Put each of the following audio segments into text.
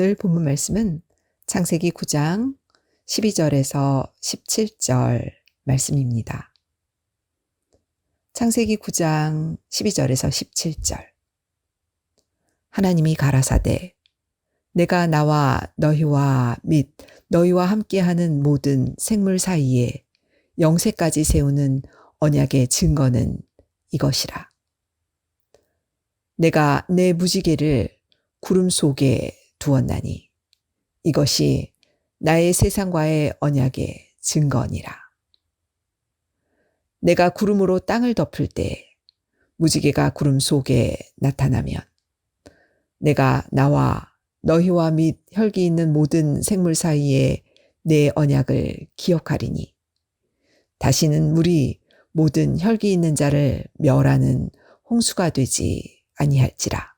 오늘 본문 말씀은 창세기 9장 12절에서 17절 말씀입니다. 창세기 9장 12절에서 17절. 하나님이 가라사대 내가 나와 너희와 및 너희와 함께하는 모든 생물 사이에 영세까지 세우는 언약의 증거는 이것이라. 내가 내 무지개를 구름 속에 두었나니 이것이 나의 세상과의 언약의 증거니라. 내가 구름으로 땅을 덮을 때 무지개가 구름 속에 나타나면 내가 나와 너희와 및 혈기 있는 모든 생물 사이에 내 언약을 기억하리니 다시는 물이 모든 혈기 있는 자를 멸하는 홍수가 되지 아니할지라.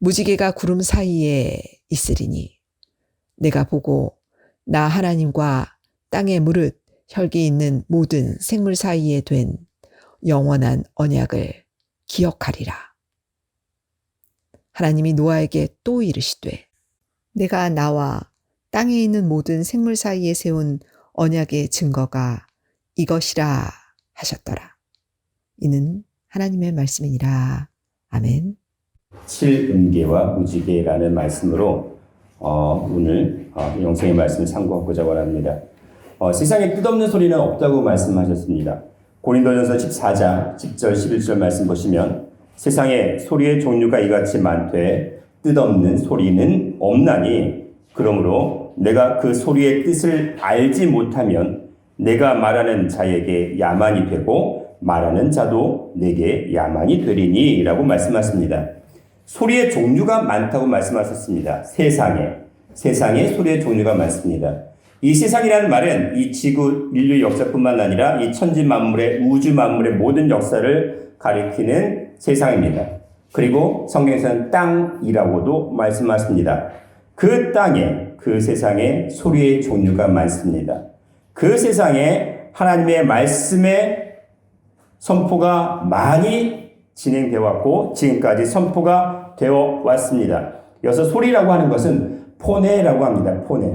무지개가 구름 사이에 있으리니 내가 보고 나 하나님과 땅에 무릇 혈기 있는 모든 생물 사이에 된 영원한 언약을 기억하리라. 하나님이 노아에게 또 이르시되 내가 나와 땅에 있는 모든 생물 사이에 세운 언약의 증거가 이것이라 하셨더라. 이는 하나님의 말씀이니라. 아멘. 칠은계와 무지개라는 말씀으로 오늘 영생의 말씀을 상고하고자 원합니다. 세상에 끝없는 소리는 없다고 말씀하셨습니다. 고린도전서 14장 10절 11절 말씀 보시면 세상에 소리의 종류가 이같이 많되 뜻없는 소리는 없나니 그러므로 내가 그 소리의 뜻을 알지 못하면 내가 말하는 자에게 야만이 되고 말하는 자도 내게 야만이 되리니 라고 말씀하십니다. 소리의 종류가 많다고 말씀하셨습니다. 세상에 소리의 종류가 많습니다. 이 세상이라는 말은 이 지구 인류 역사뿐만 아니라 이 천지 만물의 우주 만물의 모든 역사를 가리키는 세상입니다. 그리고 성경에서는 땅이라고도 말씀하십니다. 그 땅에 그 세상에 소리의 종류가 많습니다. 그 세상에 하나님의 말씀의 선포가 많이 진행되어 왔고 지금까지 선포가 되어 왔습니다. 여기서 소리라고 하는 것은 포네라고 합니다. 포네.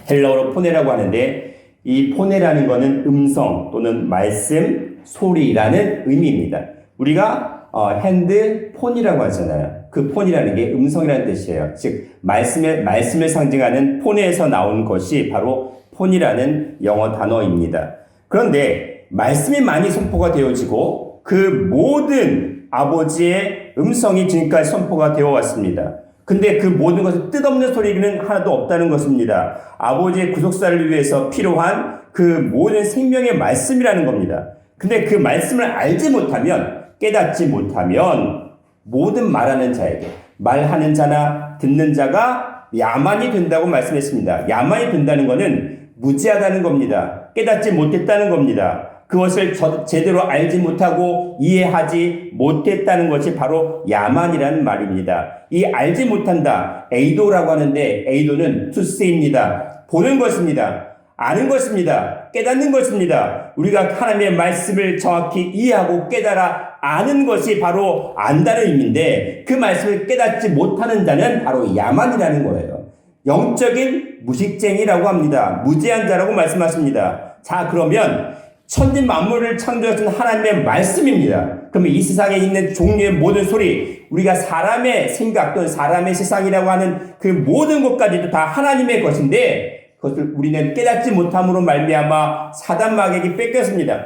헬라어로 포네라고 하는데 이 포네라는 것은 음성 또는 말씀, 소리라는 의미입니다. 우리가 핸드폰이라고 하잖아요. 그 폰이라는 게 음성이라는 뜻이에요. 즉 말씀을 상징하는 폰에서 나온 것이 바로 폰이라는 영어 단어입니다. 그런데 말씀이 많이 선포가 되어지고 그 모든 아버지의 음성이 지금까지 선포가 되어 왔습니다. 근데 그 모든 것은 뜻없는 소리는 하나도 없다는 것입니다. 아버지의 구속사를 위해서 필요한 그 모든 생명의 말씀이라는 겁니다. 근데 그 말씀을 알지 못하면, 깨닫지 못하면 모든 말하는 자에게, 말하는 자나 듣는 자가 야만이 된다고 말씀했습니다. 야만이 된다는 것은 무지하다는 겁니다. 깨닫지 못했다는 겁니다. 그것을 제대로 알지 못하고 이해하지 못했다는 것이 바로 야만이라는 말입니다. 이 알지 못한다, 에이도라고 하는데 에이도는 투스입니다. 보는 것입니다. 아는 것입니다. 깨닫는 것입니다. 우리가 하나님의 말씀을 정확히 이해하고 깨달아 아는 것이 바로 안다는 의미인데 그 말씀을 깨닫지 못하는 자는 바로 야만이라는 거예요. 영적인 무식쟁이라고 합니다. 무지한 자라고 말씀하십니다. 자, 그러면 천지 만물을 창조하신 하나님의 말씀입니다. 그러면 이 세상에 있는 종류의 모든 소리, 우리가 사람의 생각 또는 사람의 세상이라고 하는 그 모든 것까지도 다 하나님의 것인데 그것을 우리는 깨닫지 못함으로 말미암아 사단 마귀에게 뺏겼습니다.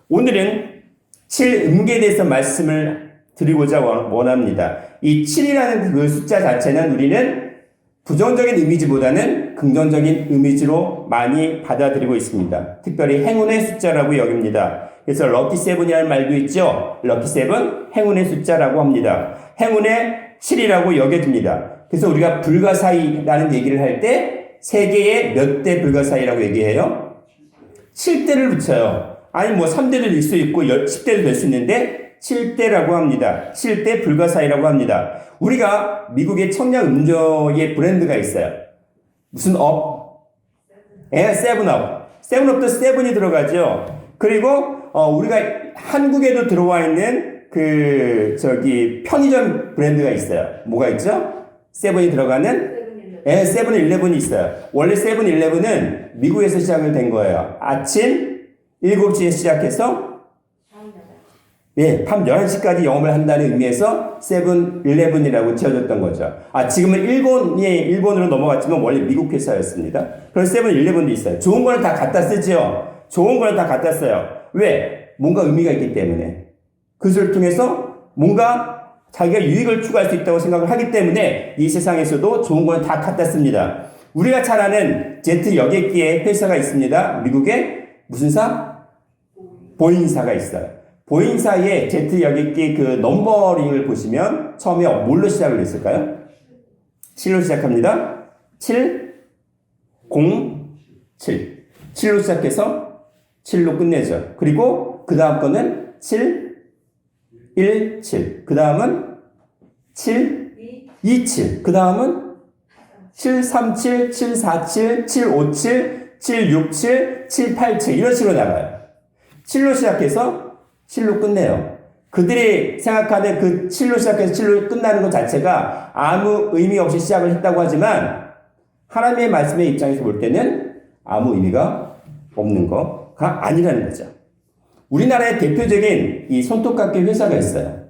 오늘은 7음계에 대해서 말씀을 드리고자 원합니다. 이 7이라는 그 숫자 자체는 우리는 부정적인 이미지보다는 긍정적인 이미지로 많이 받아들이고 있습니다. 특별히 행운의 숫자라고 여깁니다. 그래서 럭키 세븐이라는 말도 있죠. 럭키 세븐, 행운의 숫자라고 합니다. 행운의 7이라고 여겨집니다. 그래서 우리가 불가사의라는 얘기를 할 때 세계에 몇 대 불가사의라고 얘기해요? 7대를 붙여요. 아니 3대도 될 수 있고 10대도 될 수 있는데 7대라고 합니다. 7대 불가사의라고 합니다. 우리가 미국의 청량 음료의 브랜드가 있어요. 무슨 업? 세븐업. 세븐업도 7이 들어가죠. 그리고 우리가 한국에도 들어와 있는 편의점 브랜드가 있어요. 뭐가 있죠? 세븐이 들어가는 세븐일레븐이 있어요. 원래 세븐일레븐은 미국에서 시작을 된 거예요. 아침 7시에 시작해서 밤 11시까지 영업을 한다는 의미에서 세븐일레븐이라고 지어졌던 거죠. 지금은 일본으로 넘어갔지만 원래 미국 회사였습니다. 그래서 세븐일레븐도 있어요. 좋은 거는 다 갖다 쓰죠. 좋은 거는 다 갖다 써요. 왜? 뭔가 의미가 있기 때문에. 그것을 통해서 뭔가 자기가 유익을 추구할 수 있다고 생각을 하기 때문에 이 세상에서도 좋은 거는 다 갖다 씁니다. 우리가 잘 아는 제트 여객기의 회사가 있습니다. 미국에 무슨 사? 보잉사가 있어요. 보잉사의 제트 여객기 그 넘버링을 보시면 처음에 뭘로 시작을 했을까요? 7로 시작합니다. 7, 0, 7. 7로 시작해서 7로 끝내죠. 그리고 그 다음 거는 7, 1, 7. 그 다음은 7, 2, 7. 그 다음은 7, 3, 7, 7, 4, 7, 7, 5, 7, 7, 6, 7, 7, 8, 7. 이런 식으로 나가요. 7로 시작해서 7로 끝내요. 그들이 생각하는 그 7로 시작해서 7로 끝나는 것 자체가 아무 의미 없이 시작을 했다고 하지만 하나님의 말씀의 입장에서 볼 때는 아무 의미가 없는 거가 아니라는 거죠. 우리나라의 대표적인 이 손톱깎이 회사가 있어요.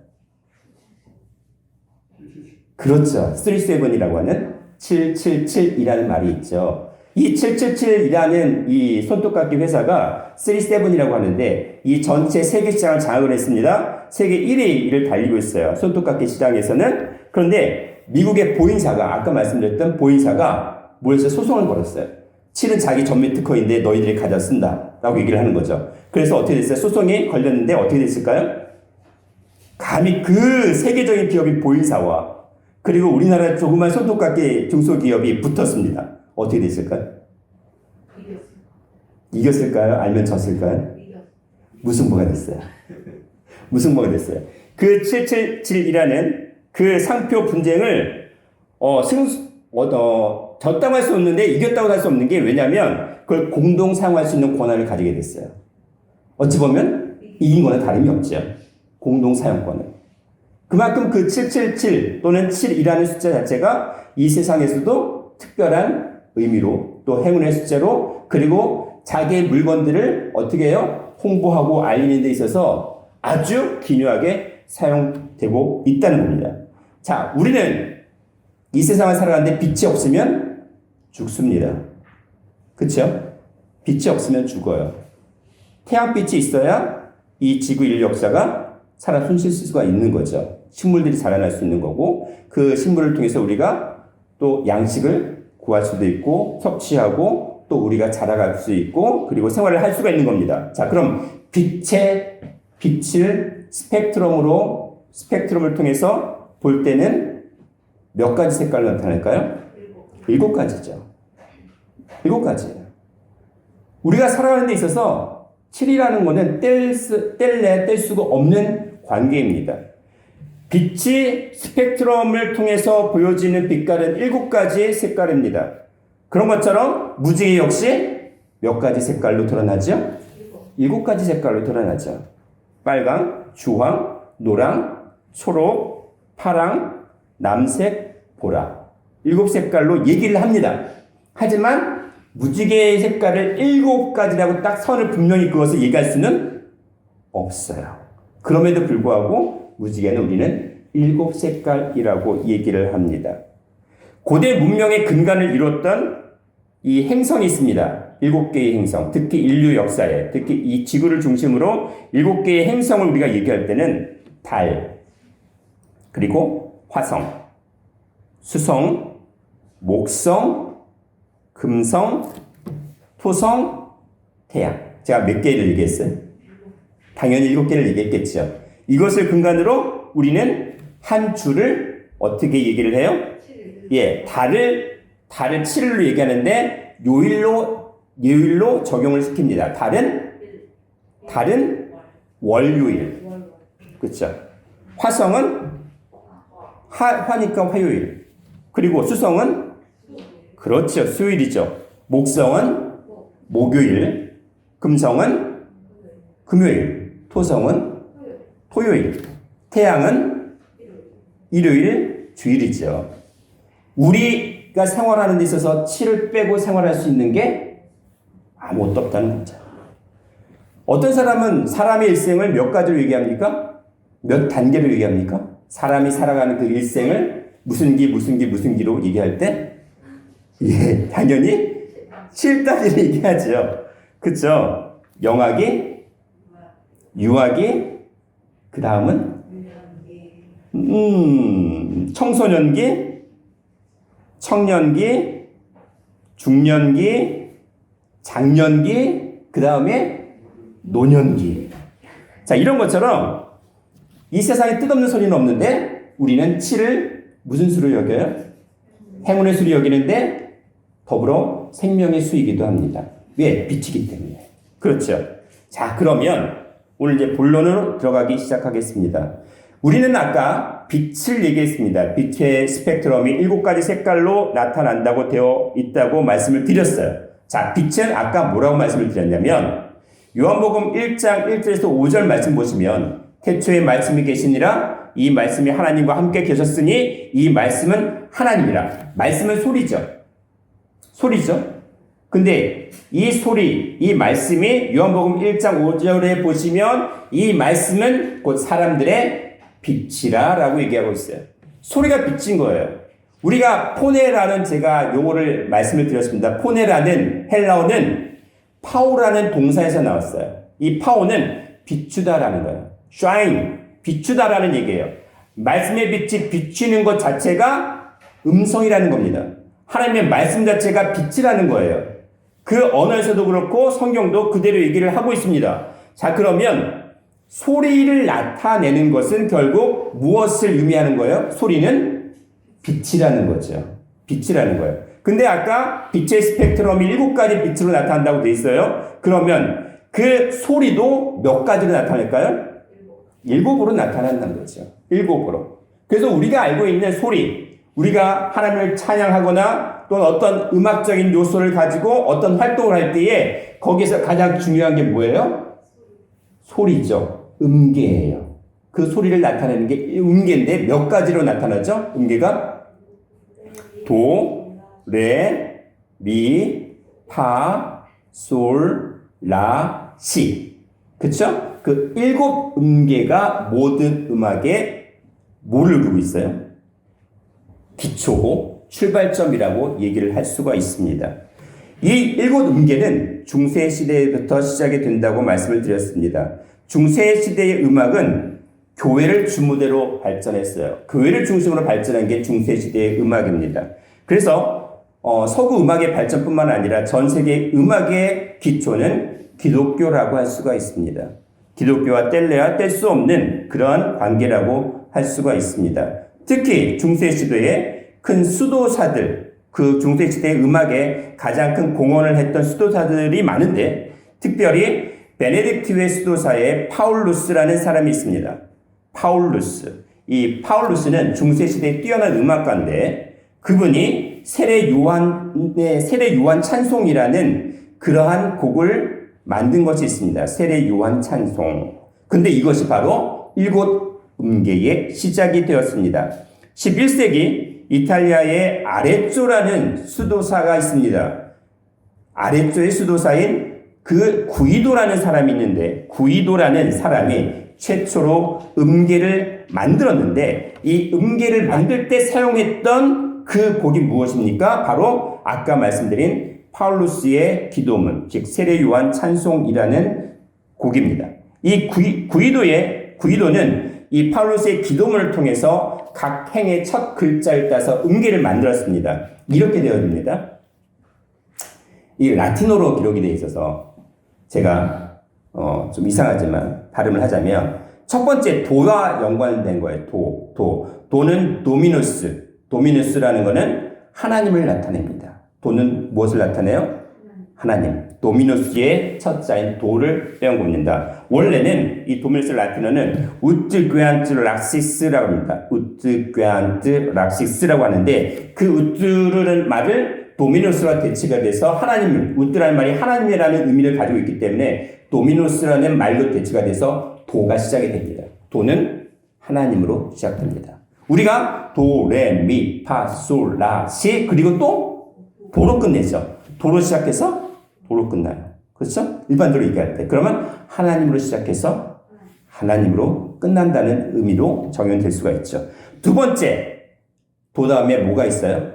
그렇죠. 37이라고 하는 777이라는 말이 있죠. 이 777이라는 이 손톱깎이 회사가 37이라고 하는데 이 전체 세계 시장을 장악을 했습니다. 세계 1위를 달리고 있어요. 손톱깎이 시장에서는. 그런데 미국의 보잉사가 아까 말씀드렸던 보잉사가 뭐였어요? 소송을 걸었어요. 7은 자기 전매 특허인데 너희들이 가져 쓴다 라고 얘기를 하는 거죠. 그래서 어떻게 됐어요? 소송이 걸렸는데 어떻게 됐을까요? 감히 그 세계적인 기업인 보잉사와 그리고 우리나라 조그만 손톱깎이 중소기업이 붙었습니다. 어떻게 됐을까요? 이겼을까요? 아니면 졌을까요? 무승부가 됐어요. 무승부가 됐어요. 그 777이라는 그 상표 분쟁을 졌다고 할 수 없는데 이겼다고 할 수 없는 게 왜냐하면 그걸 공동 사용할 수 있는 권한을 가지게 됐어요. 어찌 보면 이긴 거는 다름이 없죠. 공동 사용권을. 그만큼 그 777 또는 7이라는 숫자 자체가 이 세상에서도 특별한 의미로 또 행운의 숫자로 그리고 자기의 물건들을 어떻게 해요? 홍보하고 알리는 데 있어서 아주 기묘하게 사용되고 있다는 겁니다. 자, 우리는 이 세상을 살아가는데 빛이 없으면 죽습니다. 그렇죠? 빛이 없으면 죽어요. 태양빛이 있어야 이 지구 인류 역사가 살아 숨쉴 수가 있는 거죠. 식물들이 자라날 수 있는 거고 그 식물을 통해서 우리가 또 양식을 구할 수도 있고 섭취하고 또 우리가 자라갈 수 있고 그리고 생활을 할 수가 있는 겁니다. 자, 그럼 빛을 스펙트럼을 통해서 볼 때는 몇 가지 색깔로 나타날까요? 7가지죠. 7가지. 우리가 살아가는 데 있어서 7이라는 거는 뗄 수가 없는 관계입니다. 빛이 스펙트럼을 통해서 보여지는 빛깔은 7가지 색깔입니다. 그런 것처럼 무지개 역시 몇 가지 색깔로 드러나죠? 7가지 색깔로 드러나죠. 빨강, 주황, 노랑, 초록, 파랑, 남색, 보라. 7색깔로 얘기를 합니다. 하지만 무지개의 색깔을 7가지라고 딱 선을 분명히 그것을 얘기할 수는 없어요. 그럼에도 불구하고 무지개는 우리는 7색깔이라고 얘기를 합니다. 고대 문명의 근간을 이뤘던 이 행성이 있습니다. 7개의 행성, 특히 인류 역사에, 특히 이 지구를 중심으로 7개의 행성을 우리가 얘기할 때는 달, 그리고 화성, 수성, 목성, 금성, 토성, 태양. 제가 몇 개를 얘기했어요? 당연히 7개를 얘기했겠죠. 이것을 근간으로 우리는 한 줄을 어떻게 얘기를 해요? 달을 7일로 얘기하는데 요일로 적용을 시킵니다. 달은 월요일. 그렇죠. 화성은 화니까 화요일. 그리고 수성은 그렇죠. 수요일이죠. 목성은 목요일. 금성은 금요일. 토성은 토요일. 태양은 일요일, 주일이죠. 우리가 생활하는 데 있어서 7을 빼고 생활할 수 있는 게 아무것도 없다는 거죠. 어떤 사람은 사람의 일생을 몇 가지로 얘기합니까? 몇 단계로 얘기합니까? 사람이 살아가는 그 일생을 무슨 기로 얘기할 때? 예, 당연히 7단위로 얘기하죠. 그쵸? 영아기, 유아기, 그 다음은 청소년기, 청년기, 중년기, 장년기, 그 다음에 노년기. 자, 이런 것처럼 이 세상에 뜻없는 소리는 없는데 우리는 7을 무슨 수로 여겨요? 행운의 수로 여기는데 더불어 생명의 수이기도 합니다. 왜? 빛이기 때문에. 그렇죠. 자, 그러면 오늘 이제 본론으로 들어가기 시작하겠습니다. 우리는 아까 빛을 얘기했습니다. 빛의 스펙트럼이 7가지 색깔로 나타난다고 되어 있다고 말씀을 드렸어요. 자, 빛은 아까 뭐라고 말씀을 드렸냐면 요한복음 1장 1절에서 5절 말씀 보시면 태초에 말씀이 계시니라 이 말씀이 하나님과 함께 계셨으니 이 말씀은 하나님이라. 말씀은 소리죠. 소리죠. 근데 이 소리, 이 말씀이 요한복음 1장 5절에 보시면 이 말씀은 곧 사람들의 빛이라 라고 얘기하고 있어요. 소리가 빛인 거예요. 우리가 포네라는 제가 용어를 말씀을 드렸습니다. 포네라는 헬라어는 파오라는 동사에서 나왔어요. 이 파오는 비추다라는 거예요. shine, 비추다라는 얘기예요. 말씀의 빛이 비추는 것 자체가 음성이라는 겁니다. 하나님의 말씀 자체가 빛이라는 거예요. 그 언어에서도 그렇고 성경도 그대로 얘기를 하고 있습니다. 자, 그러면 소리를 나타내는 것은 결국 무엇을 의미하는 거예요? 소리는 빛이라는 거죠. 빛이라는 거예요. 근데 아까 빛의 스펙트럼이 7가지 빛으로 나타난다고 돼 있어요. 그러면 그 소리도 몇 가지로 나타날까요? 7으로 나타난다는 거죠. 7으로. 그래서 우리가 알고 있는 소리, 우리가 하나님을 찬양하거나 또는 어떤 음악적인 요소를 가지고 어떤 활동을 할 때에 거기서 가장 중요한 게 뭐예요? 소리죠. 음계예요. 그 소리를 나타내는 게 음계인데 몇 가지로 나타나죠? 음계가 도, 레, 미, 파, 솔, 라, 시. 그쵸? 그 7음계가 모든 음악에 뭐를 이루고 있어요? 기초고 출발점이라고 얘기를 할 수가 있습니다. 이 7음계는 중세시대부터 시작이 된다고 말씀을 드렸습니다. 중세시대의 음악은 교회를 주무대로 발전했어요. 교회를 중심으로 발전한 게 중세시대의 음악입니다. 그래서 서구 음악의 발전뿐만 아니라 전 세계 음악의 기초는 기독교라고 할 수가 있습니다. 기독교와 뗄래야 뗄 수 없는 그러한 관계라고 할 수가 있습니다. 특히 중세시대의 큰 수도사들, 그 중세시대 음악에 가장 큰 공헌을 했던 수도사들이 많은데 특별히 베네딕트의 수도사에 파울루스라는 사람이 있습니다. 파울루스. 이 파울루스는 중세시대에 뛰어난 음악가인데 그분이 세례 요한 찬송이라는 그러한 곡을 만든 것이 있습니다. 세례 요한 찬송. 근데 이것이 바로 7음계의 시작이 되었습니다. 11세기 이탈리아의 아레쪼라는 수도사가 있습니다. 아레쪼의 수도사인 그 구이도라는 사람이 있는데 구이도라는 사람이 최초로 음계를 만들었는데 이 음계를 만들 때 사용했던 그 곡이 무엇입니까? 바로 아까 말씀드린 파울루스의 기도문, 즉 세례 요한 찬송이라는 곡입니다. 이 구이도는 이 파울루스의 기도문을 통해서 각 행의 첫 글자를 따서 음계를 만들었습니다. 이렇게 되어 있습니다. 이 라틴어로 기록이 되어 있어서 제가 좀 이상하지만 발음을 하자면 첫 번째 도와 연관된 거예요. 도는 도미누스라는 거는 하나님을 나타냅니다. 도는 무엇을 나타내요? 하나님. 도미누스의 첫 자인 도를 빼온 겁니다. 원래는 이 도미누스 라틴어는 우트괴안트 락시스라고 합니다. 우트괴안트 락시스라고 하는데 그 우트르는 말을 도미누스와 대치가 돼서 하나님을, 우트라는 말이 하나님이라는 의미를 가지고 있기 때문에 도미누스라는 말로 대치가 돼서 도가 시작이 됩니다. 도는 하나님으로 시작됩니다. 우리가 도, 레, 미, 파, 솔, 라, 시 그리고 또 도로 끝내죠. 도로 시작해서 도로 끝나요. 그렇죠? 일반적으로 얘기할 때. 그러면 하나님으로 시작해서 하나님으로 끝난다는 의미로 적용될 수가 있죠. 두 번째, 도 다음에 뭐가 있어요?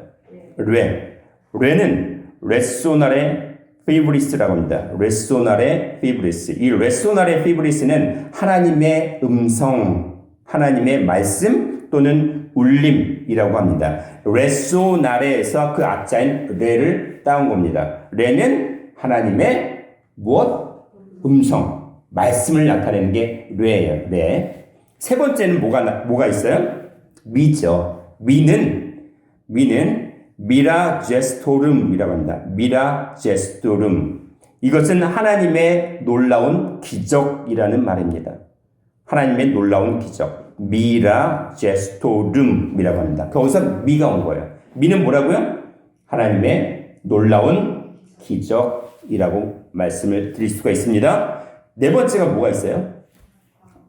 레. 레는 레소나레 피브리스라고 합니다. 레소나레 피브리스. 이 레소나레 피브리스는 하나님의 음성, 하나님의 말씀 또는 울림이라고 합니다. 레소나레에서 그 악자인 레를 따온 겁니다. 레는 하나님의 무엇? 음성, 말씀을 나타내는 게 레예요. 레. 세 번째는 뭐가 있어요? 미죠. 미는 미라 제스토름이라고 합니다. 미라 제스토름. 이것은 하나님의 놀라운 기적이라는 말입니다. 하나님의 놀라운 기적. 미라 제스토름이라고 합니다. 거기서 미가 온 거예요. 미는 뭐라고요? 하나님의 놀라운 기적이라고 말씀을 드릴 수가 있습니다. 네 번째가 뭐가 있어요?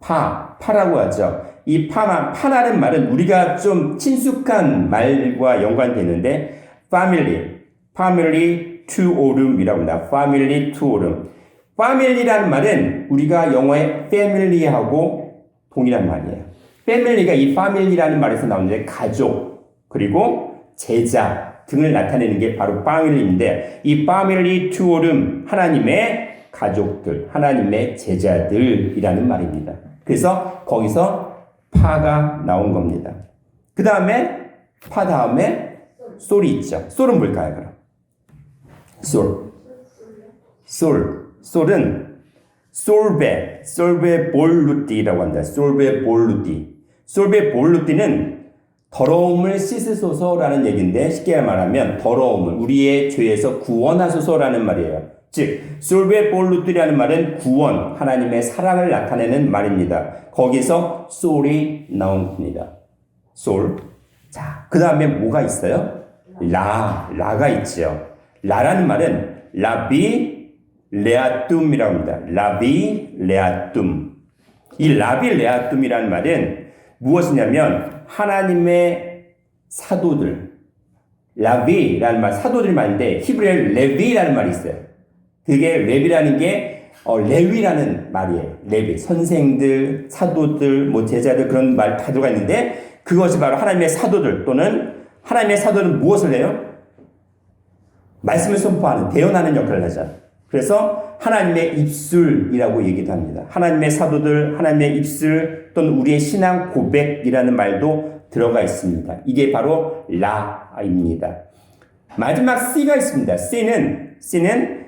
파라고 하죠. 이 파라는 말은 우리가 좀 친숙한 말과 연관되는데 family tuorum이라고 합니다. family tuorum. family라는 말은 우리가 영어의 family하고 동일한 말이에요. family가 이 family라는 말에서 나오는데 가족 그리고 제자 등을 나타내는 게 바로 family인데 이 family tuorum 하나님의 가족들, 하나님의 제자들이라는 말입니다. 그래서 거기서 파가 나온 겁니다. 그 다음에 파 다음에 솔이 있죠. 솔은 뭘까요? 그럼 솔은 솔베 볼루띠라고 한다. 솔베 볼루띠는 더러움을 씻으소서라는 얘기인데 쉽게 말하면 더러움을 우리의 죄에서 구원하소서라는 말이에요. 즉 솔베 볼루띠라는 말은 구원, 하나님의 사랑을 나타내는 말입니다. 거기서 솔이 나온 겁니다. 솔. 자, 그 다음에 뭐가 있어요? 라가 있죠. 라라는 말은 라비 레아툼이라고 합니다. 라비 레아툼. 이 라비 레아툼이라는 말은 무엇이냐면 하나님의 사도들. 라비라는 말, 사도들이 말인데 히브리어에 레비라는 말이 있어요. 그게 레비라는 게 레위라는 말이에요. 레위. 선생들, 사도들, 제자들 그런 말 다 들어가 있는데 그것이 바로 하나님의 사도들 또는 하나님의 사도는 무엇을 해요? 말씀을 선포하는, 대언하는 역할을 하죠. 그래서 하나님의 입술이라고 얘기도 합니다. 하나님의 사도들, 하나님의 입술 또는 우리의 신앙 고백이라는 말도 들어가 있습니다. 이게 바로 라입니다. 마지막 C가 있습니다. C는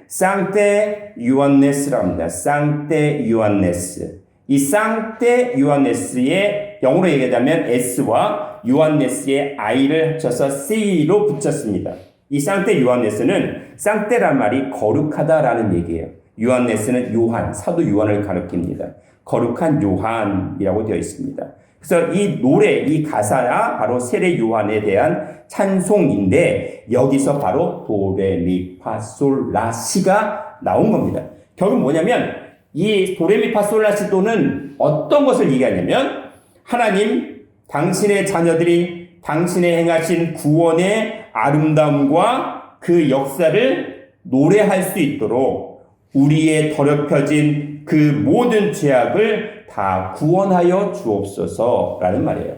쌍테 유한네스라고 합니다. 쌍테 유한네스. 이 쌍테 유한네스의 영어로 얘기하자면 S와 유한네스의 I를 합쳐서 C로 붙였습니다. 이 쌍테 유한네스는 쌍테란 말이 거룩하다라는 얘기예요. 유한네스는 요한, 사도 요한을 가리킵니다. 거룩한 요한이라고 되어 있습니다. 그래서 이 노래, 이 가사가 바로 세례 요한에 대한 찬송인데 여기서 바로 도레미파솔라시가 나온 겁니다. 결국 뭐냐면 이 도레미파솔라시도는 어떤 것을 얘기하냐면 하나님, 당신의 자녀들이 당신의 행하신 구원의 아름다움과 그 역사를 노래할 수 있도록 우리의 더럽혀진 그 모든 죄악을 다 구원하여 주옵소서라는 말이에요.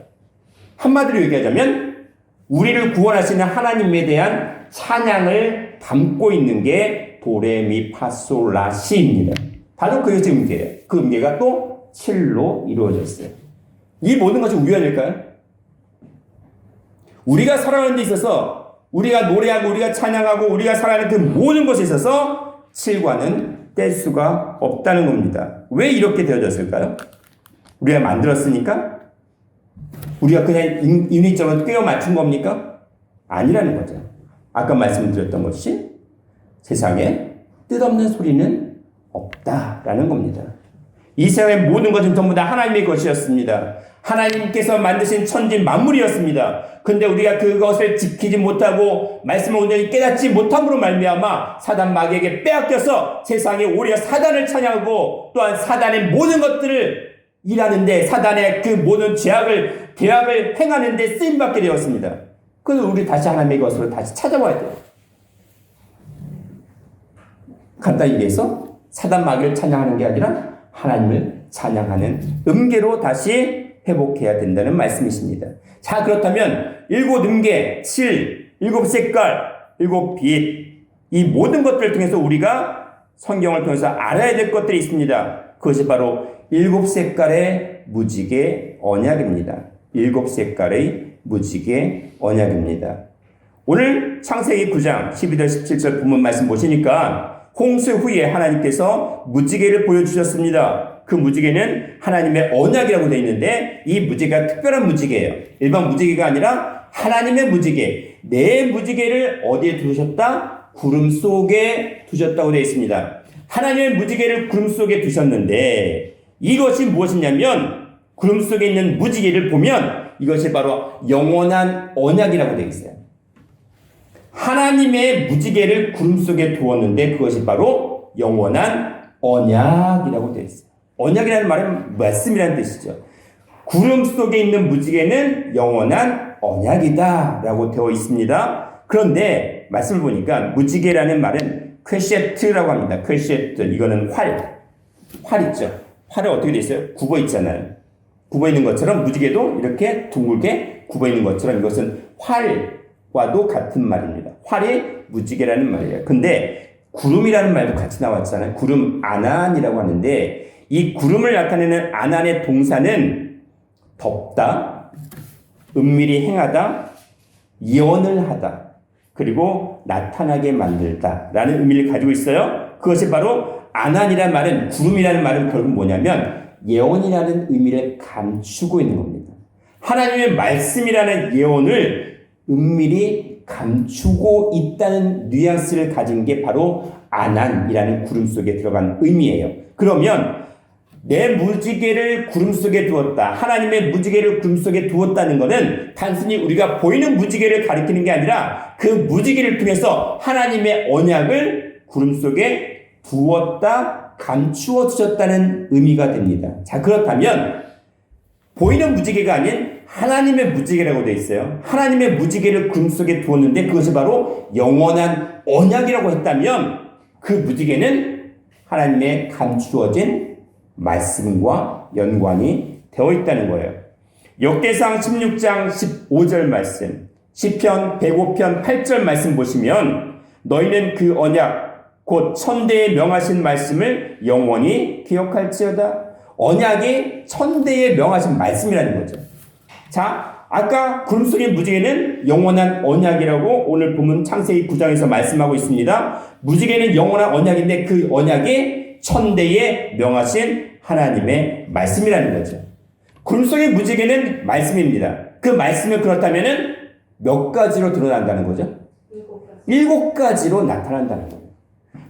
한마디로 얘기하자면 우리를 구원하시는 하나님에 대한 찬양을 담고 있는 게 도레미파솔라시입니다. 바로 그것이 음계예요. 그 음계가 또 7로 이루어졌어요. 이 모든 것이 우연일까요? 우리가 살아가는 데 있어서 우리가 노래하고 우리가 찬양하고 우리가 살아가는 그 모든 것에 있어서 7과는 뗄 수가 없다는 겁니다. 왜 이렇게 되어졌을까요? 우리가 만들었으니까? 우리가 그냥 인위적으로 꿰어 맞춘 겁니까? 아니라는 거죠. 아까 말씀드렸던 것이 세상에 뜻없는 소리는 없다라는 겁니다. 이 세상의 모든 것은 전부 다 하나님의 것이었습니다. 하나님께서 만드신 천지 만물이었습니다. 근데 우리가 그것을 지키지 못하고 말씀을 온전히 깨닫지 못함으로 말미암아 사단 마귀에게 빼앗겨서 세상에 오히려 사단을 찬양하고 또한 사단의 모든 것들을 일하는데 사단의 그 모든 계약을 행하는데 쓰임받게 되었습니다. 그래서 우리 다시 하나님의 것으로 다시 찾아와야 돼요. 간단히 얘기해서 사단 마귀를 찬양하는 게 아니라 하나님을 찬양하는 음계로 다시 회복해야 된다는 말씀이십니다. 자, 그렇다면 7 음계, 7, 7 색깔, 7 빛, 이 모든 것들을 통해서 우리가 성경을 통해서 알아야 될 것들이 있습니다. 그것이 바로 7 색깔의 무지개 언약입니다. 7 색깔의 무지개 언약입니다. 오늘 창세기 9장 12절 17절 본문 말씀 보시니까 홍수 후에 하나님께서 무지개를 보여주셨습니다. 그 무지개는 하나님의 언약이라고 되어 있는데 이 무지개가 특별한 무지개예요. 일반 무지개가 아니라 하나님의 무지개. 내 무지개를 어디에 두셨다? 구름 속에 두셨다고 되어 있습니다. 하나님의 무지개를 구름 속에 두셨는데 이것이 무엇이냐면 구름 속에 있는 무지개를 보면 이것이 바로 영원한 언약이라고 되어 있어요. 하나님의 무지개를 구름 속에 두었는데 그것이 바로 영원한 언약이라고 되어 있어요. 언약이라는 말은 말씀이라는 뜻이죠. 구름 속에 있는 무지개는 영원한 언약이다 라고 되어 있습니다. 그런데 말씀을 보니까 무지개라는 말은 퀘셰트라고 합니다. 퀘셰트, 이거는 활 있죠. 활이 어떻게 되어 있어요? 굽어 있잖아요. 굽어 있는 것처럼 무지개도 이렇게 둥글게 굽어 있는 것처럼 이것은 활과도 같은 말입니다. 활이 무지개라는 말이에요. 근데 구름이라는 말도 같이 나왔잖아요. 구름 아난이라고 하는데 이 구름을 나타내는 아난의 동사는 덥다, 은밀히 행하다, 예언을 하다, 그리고 나타나게 만들다 라는 의미를 가지고 있어요. 그것이 바로 아난이라는 말은, 구름이라는 말은 결국 뭐냐면 예언이라는 의미를 감추고 있는 겁니다. 하나님의 말씀이라는 예언을 은밀히 감추고 있다는 뉘앙스를 가진 게 바로 아난이라는 구름 속에 들어간 의미예요. 그러면 내 무지개를 구름 속에 두었다. 하나님의 무지개를 구름 속에 두었다는 것은 단순히 우리가 보이는 무지개를 가리키는 게 아니라 그 무지개를 통해서 하나님의 언약을 구름 속에 두었다, 감추어 주셨다는 의미가 됩니다. 자, 그렇다면 보이는 무지개가 아닌 하나님의 무지개라고 되어 있어요. 하나님의 무지개를 구름 속에 두었는데 그것이 바로 영원한 언약이라고 했다면 그 무지개는 하나님의 감추어진 말씀과 연관이 되어 있다는 거예요. 역대상 16장 15절 말씀, 시편 105편 8절 말씀 보시면 너희는 그 언약 곧 천대에 명하신 말씀을 영원히 기억할지어다. 언약이 천대에 명하신 말씀이라는 거죠. 자, 아까 구름 속의 무지개는 영원한 언약이라고 오늘 본문 창세기 9장에서 말씀하고 있습니다. 무지개는 영원한 언약인데 그 언약이 천대에 명하신 하나님의 말씀이라는 거죠. 구름 속의 무지개는 말씀입니다. 그 말씀이 그렇다면은 몇 가지로 드러난다는 거죠? 7가지로 나타난다는 거예요.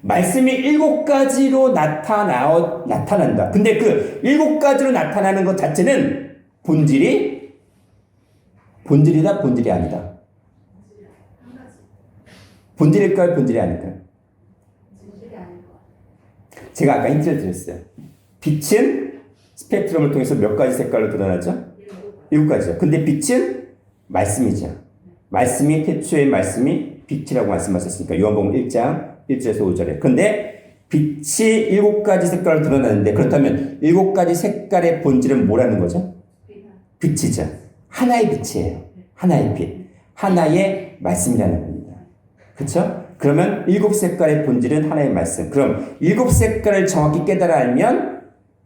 말씀이 7가지로 나타난다. 근데 그 7가지로 나타나는 것 자체는 본질이다, 본질이 아니다. 본질일까요, 본질이 아닐까요? 제가 아까 힌트를 드렸어요. 빛은 스펙트럼을 통해서 몇 가지 색깔로 드러나죠? 7가지죠. 근데 빛은 말씀이죠. 말씀이 태초의 말씀이 빛이라고 말씀하셨으니까 요한복음 1장 1절에서 5절에. 근데 빛이 7가지 색깔로 드러나는데 그렇다면 7가지 색깔의 본질은 뭐라는 거죠? 빛이죠. 하나의 빛이에요. 하나의 빛. 하나의 말씀이라는 겁니다. 그렇죠? 그러면 7색깔의 본질은 하나의 말씀. 그럼 7색깔을 정확히 깨달아 알면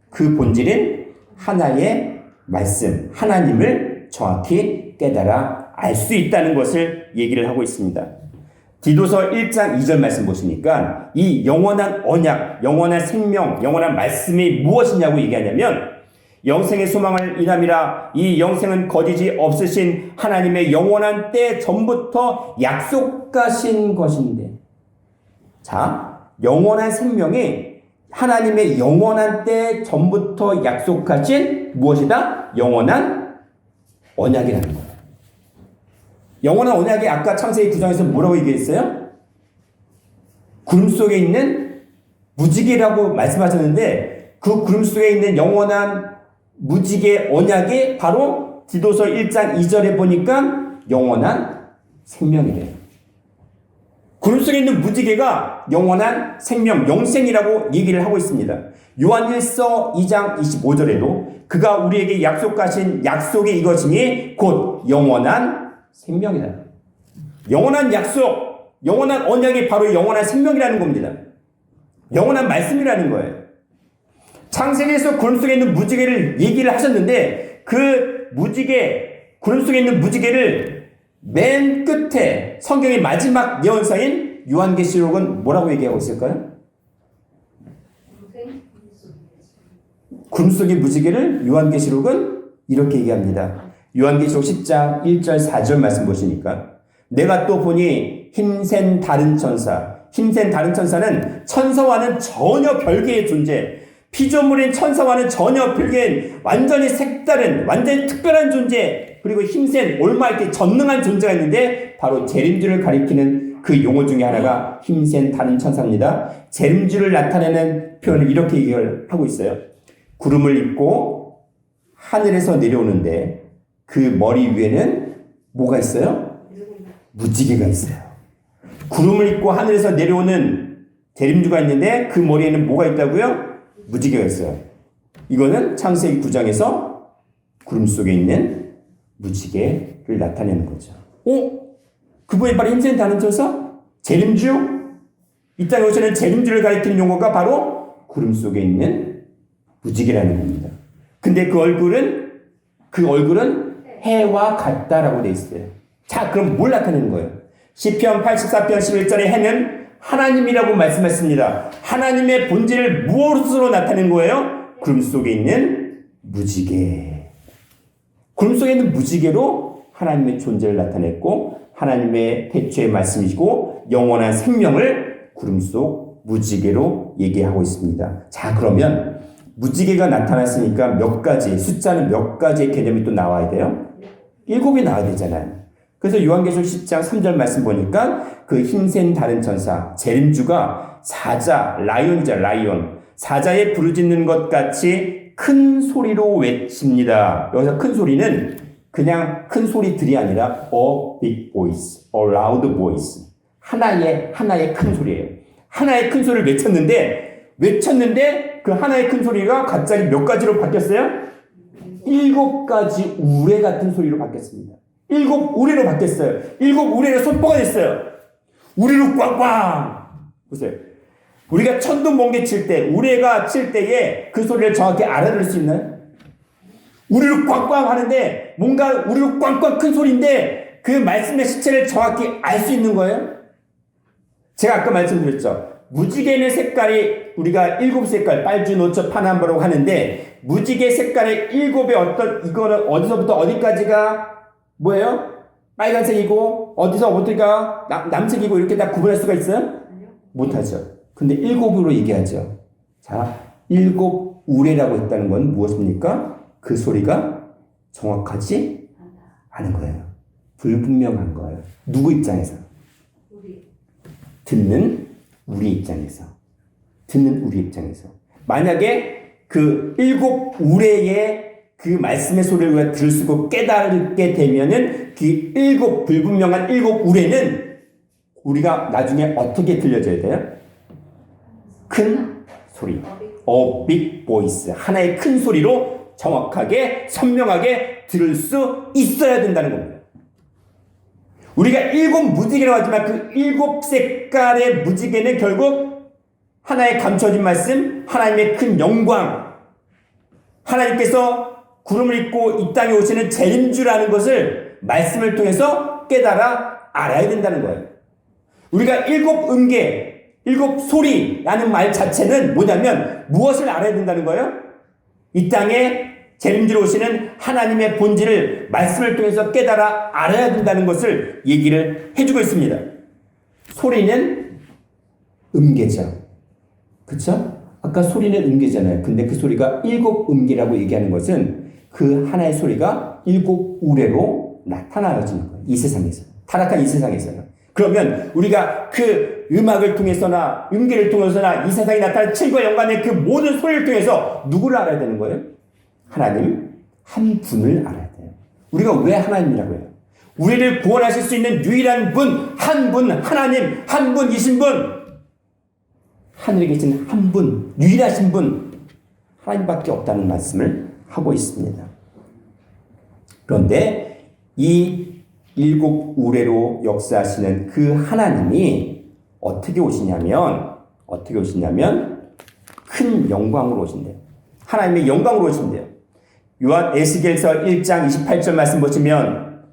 그 본질은 하나의 말씀, 하나님을 정확히 깨달아 알 수 있다는 것을 얘기를 하고 있습니다. 디도서 1장 2절 말씀 보시니까 이 영원한 언약, 영원한 생명, 영원한 말씀이 무엇이냐고 얘기하냐면 영생의 소망을 인함이라 이 영생은 거짓이 없으신 하나님의 영원한 때 전부터 약속하신 것인데. 자, 영원한 생명이 하나님의 영원한 때 전부터 약속하신 무엇이다? 영원한 언약이라는 거예요. 영원한 언약이 아까 창세기 9장에서 뭐라고 얘기했어요? 구름 속에 있는 무지개라고 말씀하셨는데 그 구름 속에 있는 영원한 무지개 언약이 바로 디도서 1장 2절에 보니까 영원한 생명이래요. 구름 속에 있는 무지개가 영원한 생명, 영생이라고 얘기를 하고 있습니다. 요한 1서 2장 25절에도 그가 우리에게 약속하신 약속이 이것이니 곧 영원한 생명이다. 영원한 약속, 영원한 언약이 바로 영원한 생명이라는 겁니다. 영원한 말씀이라는 거예요. 창세기에서 구름 속에 있는 무지개를 얘기를 하셨는데 그 무지개, 구름 속에 있는 무지개를 맨 끝에 성경의 마지막 예언서인 요한계시록은 뭐라고 얘기하고 있을까요? 구름 속의 무지개를 요한계시록은 이렇게 얘기합니다. 요한계시록 10장 1절 4절 말씀 보시니까 내가 또 보니 힘센 다른 천사, 힘센 다른 천사는 천사와는 전혀 별개의 존재, 피조물인 천사와는 전혀 별개인 완전히 색다른, 완전히 특별한 존재, 그리고 힘센 올마이티 전능한 존재가 있는데 바로 재림주를 가리키는 그 용어 중에 하나가 힘센 다른 천사입니다. 재림주를 나타내는 표현을 이렇게 얘기를 하고 있어요. 구름을 입고 하늘에서 내려오는데 그 머리 위에는 뭐가 있어요? 무지개가 있어요. 구름을 입고 하늘에서 내려오는 재림주가 있는데 그 머리에는 뭐가 있다고요? 무지개가 있어요. 이거는 창세기 9장에서 구름 속에 있는 무지개를 나타내는 거죠. 그분이 바로 힘센 다른 천사? 재림주? 이 땅에 오시는 재림주를 가리키는 용어가 바로 구름 속에 있는 무지개라는 겁니다. 근데 그 얼굴은 해와 같다라고 돼 있어요. 자, 그럼 뭘 나타내는 거예요? 시편 84편 11절에 해는 하나님이라고 말씀했습니다. 하나님의 본질을 무엇으로 나타낸 거예요? 구름 속에 있는 무지개. 구름 속에 있는 무지개로 하나님의 존재를 나타냈고 하나님의 태초의 말씀이시고 영원한 생명을 구름 속 무지개로 얘기하고 있습니다. 자, 그러면 무지개가 나타났으니까 몇 가지, 숫자는 몇 가지의 개념이 또 나와야 돼요? 7이 나와야 되잖아요. 그래서 요한계시록 10장 3절 말씀 보니까 그 힘센 다른 천사, 재림주가 사자, 라이온이자 라이온, 사자의 부르짖는 것 같이 큰 소리로 외칩니다. 여기서 큰 소리는 그냥 큰 소리들이 아니라 a big voice, a loud voice. 하나의 큰 소리예요. 하나의 큰 소리를 외쳤는데 그 하나의 큰 소리가 갑자기 몇 가지로 바뀌었어요? 7가지 우레 같은 소리로 바뀌었습니다. 7 우레로 바뀌었어요. 7 우레가 선포가 됐어요. 우레로 꽝꽝. 보세요. 우리가 천둥 번개 칠 때, 우레가 칠 때에 그 소리를 정확히 알아들을 수 있나요? 우리로 꽝꽝 하는데 뭔가 우리로 꽝꽝 큰 소리인데 그 말씀의 실체를 정확히 알 수 있는 거예요? 제가 아까 말씀드렸죠. 무지개는 색깔이 우리가 7색깔 빨주, 노초, 파남보라고 하는데 무지개 색깔의 7의 이거는 어디서부터 어디까지가 뭐예요? 빨간색이고 어디서 어디가 남색이고 이렇게 다 구분할 수가 있어요? 못하죠. 근데 7으로 얘기하죠. 자, 7 우레라고 했다는 건 무엇입니까? 그 소리가 정확하지 않은 거예요. 불분명한 거예요. 누구 입장에서? 듣는 우리 입장에서. 만약에 그 7 우레의 그 말씀의 소리를 우리가 들을 수 있고 깨닫게 되면은 그 7 불분명한 7 우레는 우리가 나중에 어떻게 들려줘야 돼요? 큰 소리. A big voice. 하나의 큰 소리로 정확하게 선명하게 들을 수 있어야 된다는 겁니다. 우리가 7 무지개라고 하지만 그 7 색깔의 무지개는 결국 하나의 감춰진 말씀, 하나님의 큰 영광, 하나님께서 구름을 입고 이 땅에 오시는 재림주라는 것을 말씀을 통해서 깨달아 알아야 된다는 거예요. 우리가 7 음계, 7 소리라는 말 자체는 뭐냐면 무엇을 알아야 된다는 거예요? 이 땅에 재림주로 오시는 하나님의 본질을 말씀을 통해서 깨달아 알아야 된다는 것을 얘기를 해주고 있습니다. 소리는 음계죠. 그쵸? 아까 소리는 음계잖아요. 근데 그 소리가 7 음계라고 얘기하는 것은 그 하나의 소리가 7 우레로 나타나지는 거예요. 이 세상에서. 타락한 이 세상에서는. 그러면 우리가 그 음악을 통해서나 음계를 통해서나 이 세상에 나타난 칠과 연관된 그 모든 소리를 통해서 누구를 알아야 되는 거예요? 하나님 한 분을 알아야 돼요. 우리가 왜 하나님이라고 해요? 우리를 구원하실 수 있는 유일한 분, 한 분, 하나님, 한 분이신 분, 하늘에 계신 한 분, 유일하신 분, 하나님밖에 없다는 말씀을 하고 있습니다. 그런데 이 일곱 우레로 역사하시는 그 하나님이 어떻게 오시냐면 큰 영광으로 오신대요. 하나님의 영광으로 오신대요. 요한 에스겔서 1장 28절 말씀 보시면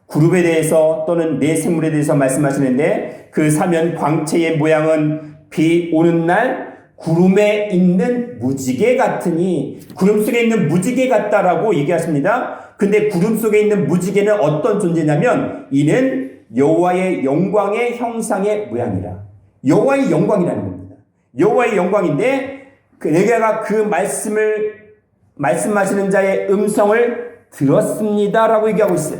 그룹에 대해서 또는 네 생물에 대해서 말씀하시는데 그 사면 광채의 모양은 비 오는 날 구름에 있는 무지개 같으니 구름 속에 있는 무지개 같다라고 얘기하십니다. 근데 구름 속에 있는 무지개는 어떤 존재냐면 이는 여호와의 영광의 형상의 모양이라. 여호와의 영광이라는 겁니다. 여호와의 영광인데 내가 그 말씀하시는 자의 음성을 들었습니다라고 얘기하고 있어요.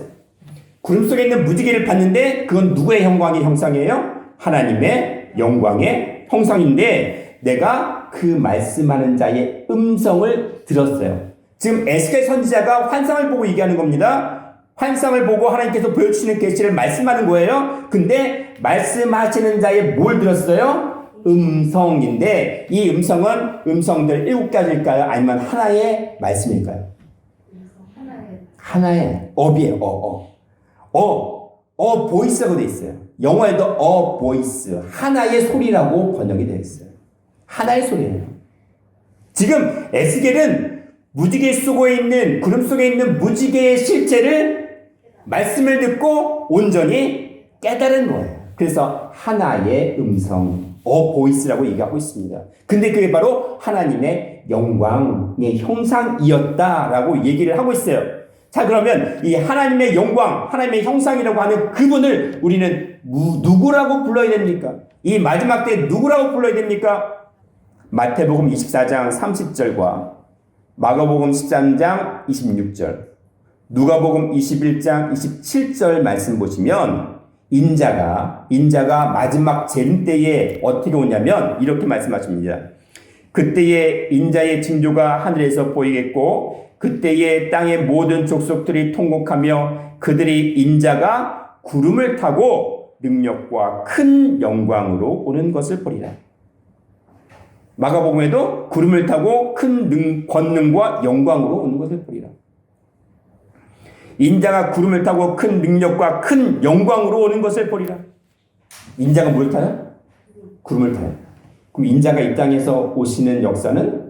구름 속에 있는 무지개를 봤는데 그건 누구의 영광의 형상이에요? 하나님의 영광의 형상인데 내가 그 말씀하는 자의 음성을 들었어요. 지금 에스겔 선지자가 환상을 보고 얘기하는 겁니다. 환상을 보고 하나님께서 보여주시는 계시를 말씀하는 거예요. 근데 말씀하시는 자의 뭘 들었어요? 음성인데 이 음성은 음성들 7가지일까요? 아니면 하나의 말씀일까요? 하나의 업이에요. 보이스라고 되어 있어요. 영어에도 보이스, 하나의 소리라고 번역이 되어 있어요. 하나의 소리예요. 지금 에스겔은 무지개 속에 있는 구름 속에 있는 무지개의 실체를 말씀을 듣고 온전히 깨달은 거예요. 그래서 하나의 음성, 보이스라고 얘기하고 있습니다. 근데 그게 바로 하나님의 영광의 형상이었다라고 얘기를 하고 있어요. 자, 그러면 이 하나님의 영광, 하나님의 형상이라고 하는 그분을 우리는 누구라고 불러야 됩니까? 이 마지막 때 누구라고 불러야 됩니까? 마태복음 24장 30절과 마가복음 13장 26절, 누가복음 21장 27절 말씀 보시면 인자가 마지막 재림 때에 어떻게 오냐면 이렇게 말씀하십니다. 그때에 인자의 징조가 하늘에서 보이겠고 그때에 땅의 모든 족속들이 통곡하며 그들이 인자가 구름을 타고 능력과 큰 영광으로 오는 것을 보리라. 마가복음에도 구름을 타고 큰 권능과 영광으로 오는 것을 보리라. 인자가 구름을 타고 큰 능력과 큰 영광으로 오는 것을 보리라. 인자가 뭘 타요? 구름을 타요. 그럼 인자가 이 땅에서 오시는 역사는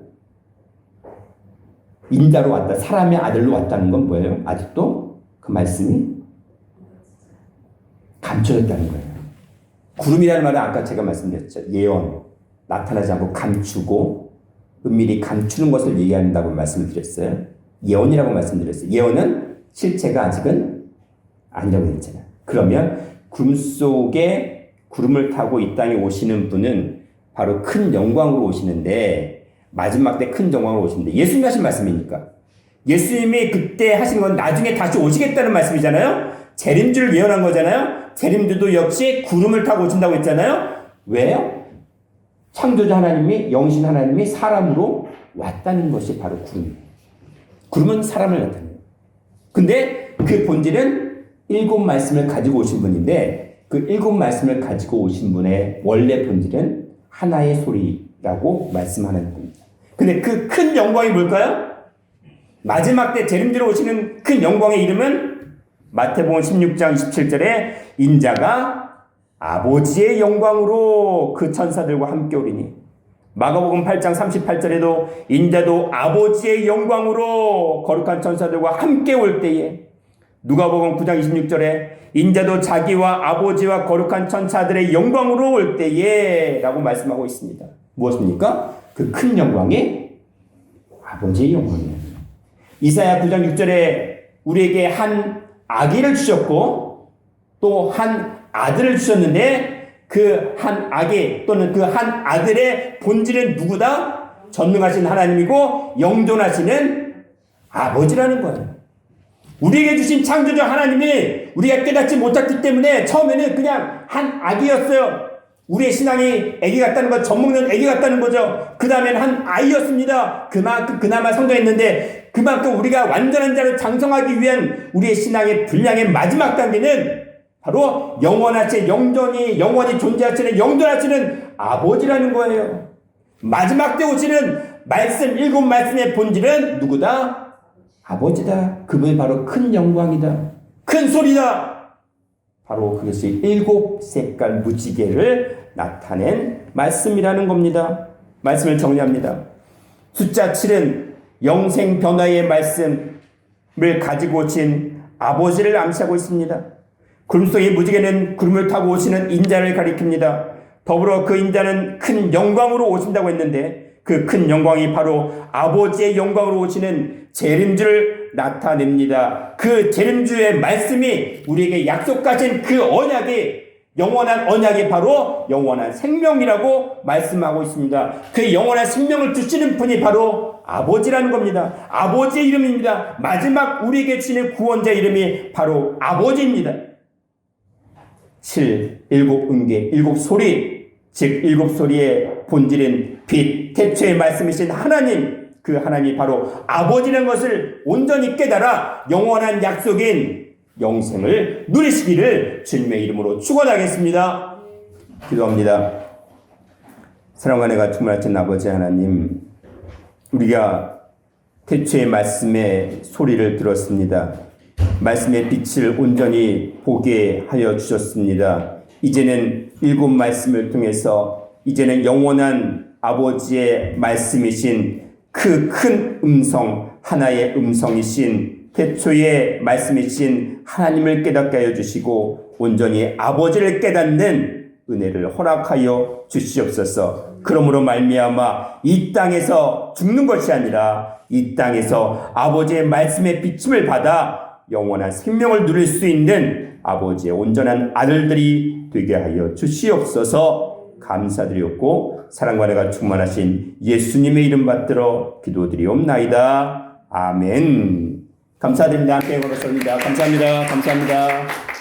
인자로 왔다, 사람의 아들로 왔다는 건 뭐예요? 아직도 그 말씀이 감춰졌다는 거예요. 구름이라는 말은 아까 제가 말씀드렸죠. 예언, 나타나지 않고 감추고 은밀히 감추는 것을 얘기한다고 말씀을 드렸어요. 예언이라고 말씀드렸어요. 예언은 실체가 아직은 아니라고 했잖아요. 그러면 구름 속에 구름을 타고 이 땅에 오시는 분은 바로 큰 영광으로 오시는데 마지막 때 큰 영광으로 오시는데 예수님이 하신 말씀이니까 예수님이 그때 하신 건 나중에 다시 오시겠다는 말씀이잖아요. 재림주를 예언한 거잖아요. 재림주도 역시 구름을 타고 오신다고 했잖아요. 왜요? 창조주 하나님이 영신 하나님이 사람으로 왔다는 것이 바로 구름이에요. 구름은 사람을 나타내요. 근데 그 본질은 7 말씀을 가지고 오신 분인데 그 7 말씀을 가지고 오신 분의 원래 본질은 하나의 소리라고 말씀하는 겁니다. 근데 그 큰 영광이 뭘까요? 마지막 때 재림주로 오시는 큰 영광의 이름은 마태복음 16장 27절에 인자가 아버지의 영광으로 그 천사들과 함께 오리니 마가복음 8장 38절에도 인자도 아버지의 영광으로 거룩한 천사들과 함께 올 때에 누가복음 9장 26절에 인자도 자기와 아버지와 거룩한 천사들의 영광으로 올 때에 라고 말씀하고 있습니다. 무엇입니까? 그 큰 영광이 아버지의 영광이에요. 이사야 9장 6절에 우리에게 한 아기를 주셨고 또 한 아들을 주셨는데 그 한 아기 또는 그 한 아들의 본질은 누구다? 전능하신 하나님이고 영존하시는 아버지라는 거예요. 우리에게 주신 창조주 하나님이 우리가 깨닫지 못했기 때문에 처음에는 그냥 한 아기였어요. 우리의 신앙이 아기 같다는 것, 젖먹는 아기 같다는 거죠. 그 다음에는 한 아이였습니다. 그만큼 그나마 성장했는데 그만큼 우리가 완전한 자로 장성하기 위한 우리의 신앙의 분량의 마지막 단계는 바로 영원하신 영원히 존재하시는 영존하시는 아버지라는 거예요. 마지막 때 오시는 말씀, 일곱 말씀의 본질은 누구다? 아버지다. 그분이 바로 큰 영광이다. 큰 소리다. 바로 그것이 일곱 색깔 무지개를 나타낸 말씀이라는 겁니다. 말씀을 정리합니다. 숫자 7은 영생 변화의 말씀을 가지고 오신 아버지를 암시하고 있습니다. 구름 속의 무지개는 구름을 타고 오시는 인자를 가리킵니다. 더불어 그 인자는 큰 영광으로 오신다고 했는데 그 큰 영광이 바로 아버지의 영광으로 오시는 재림주를 나타냅니다. 그 재림주의 말씀이 우리에게 약속하신 그 언약이 영원한 언약이 바로 영원한 생명이라고 말씀하고 있습니다. 그 영원한 생명을 주시는 분이 바로 아버지라는 겁니다. 아버지의 이름입니다. 마지막 우리에게 주시는 구원자 이름이 바로 아버지입니다. 7. 일곱 음계, 일곱 소리, 즉 일곱 소리의 본질은 빛, 태초의 말씀이신 하나님, 그 하나님이 바로 아버지라는 것을 온전히 깨달아 영원한 약속인 영생을 누리시기를 주님의 이름으로 축원하겠습니다. 기도합니다. 사랑과 은혜가 충만하신 아버지 하나님, 우리가 태초의 말씀의 소리를 들었습니다. 말씀의 빛을 온전히 보게 하여 주셨습니다. 이제는 일곱 말씀을 통해서 이제는 영원한 아버지의 말씀이신 그 큰 음성, 하나의 음성이신 태초의 말씀이신 하나님을 깨닫게 하여 주시고 온전히 아버지를 깨닫는 은혜를 허락하여 주시옵소서. 그러므로 말미암아 이 땅에서 죽는 것이 아니라 이 땅에서 아버지의 말씀의 비침을 받아 영원한 생명을 누릴 수 있는 아버지의 온전한 아들들이 되게 하여 주시옵소서. 감사드리옵고 사랑과 은혜가 충만하신 예수님의 이름 받들어 기도드리옵나이다. 아멘. 감사드립니다. 함께 걸어섭니다. 감사합니다. 감사합니다.